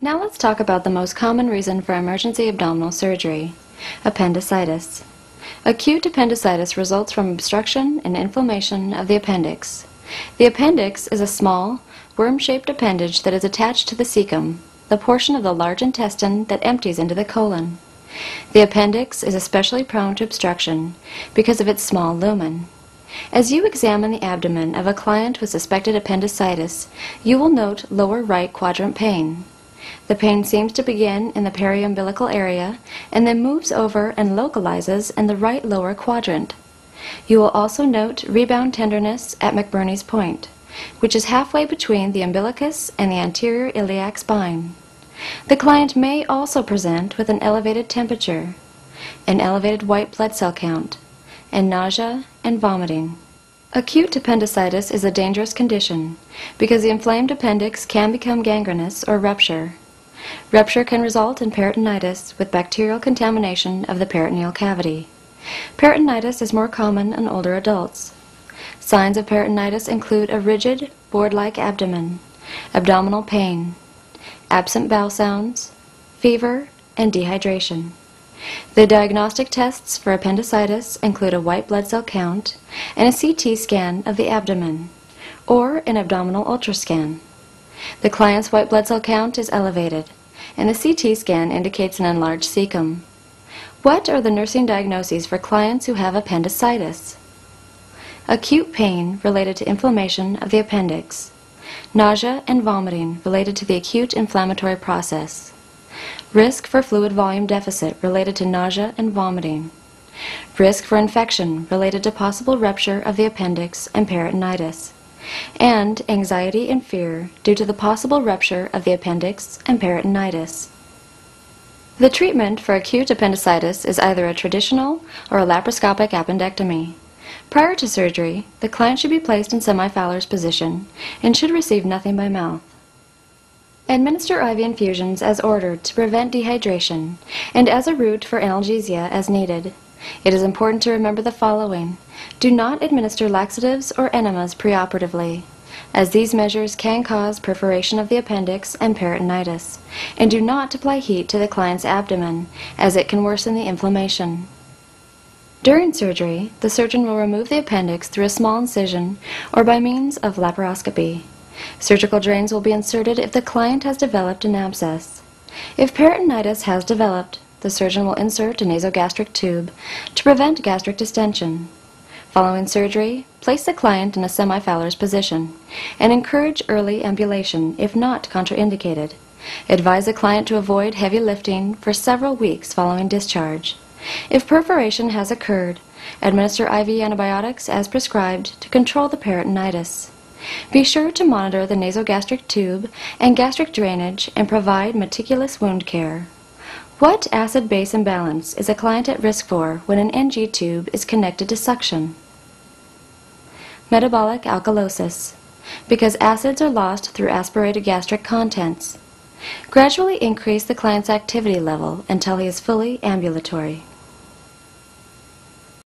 Now let's talk about the most common reason for emergency abdominal surgery, appendicitis. Acute appendicitis results from obstruction and inflammation of the appendix. The appendix is a small, worm-shaped appendage that is attached to the cecum, the portion of the large intestine that empties into the colon. The appendix is especially prone to obstruction because of its small lumen. As you examine the abdomen of a client with suspected appendicitis, you will note lower right quadrant pain. The pain seems to begin in the periumbilical area and then moves over and localizes in the right lower quadrant. You will also note rebound tenderness at McBurney's point, which is halfway between the umbilicus and the anterior iliac spine. The client may also present with an elevated temperature, an elevated white blood cell count, and nausea and vomiting. Acute appendicitis is a dangerous condition because the inflamed appendix can become gangrenous or rupture. Rupture can result in peritonitis with bacterial contamination of the peritoneal cavity. Peritonitis is more common in older adults. Signs of peritonitis include a rigid, board-like abdomen, abdominal pain, absent bowel sounds, fever, and dehydration. The diagnostic tests for appendicitis include a white blood cell count and a CT scan of the abdomen, or an abdominal ultrascan. The client's white blood cell count is elevated, and the CT scan indicates an enlarged cecum. What are the nursing diagnoses for clients who have appendicitis? Acute pain related to inflammation of the appendix. Nausea and vomiting related to the acute inflammatory process. Risk for fluid volume deficit related to nausea and vomiting. Risk for infection related to possible rupture of the appendix and peritonitis. And anxiety and fear due to the possible rupture of the appendix and peritonitis. The treatment for acute appendicitis is either a traditional or a laparoscopic appendectomy. Prior to surgery, the client should be placed in semi-Fowler's position and should receive nothing by mouth. Administer IV infusions as ordered to prevent dehydration and as a route for analgesia as needed. It is important to remember the following. Do not administer laxatives or enemas preoperatively, as these measures can cause perforation of the appendix and peritonitis, and do not apply heat to the client's abdomen, as it can worsen the inflammation. During surgery, the surgeon will remove the appendix through a small incision or by means of laparoscopy. Surgical drains will be inserted if the client has developed an abscess. If peritonitis has developed, the surgeon will insert a nasogastric tube to prevent gastric distension. Following surgery, place the client in a semi-Fowler's position and encourage early ambulation if not contraindicated. Advise the client to avoid heavy lifting for several weeks following discharge. If perforation has occurred, administer IV antibiotics as prescribed to control the peritonitis. Be sure to monitor the nasogastric tube and gastric drainage and provide meticulous wound care. What acid-base imbalance is a client at risk for when an NG tube is connected to suction? Metabolic alkalosis, because acids are lost through aspirated gastric contents. Gradually increase the client's activity level until he is fully ambulatory.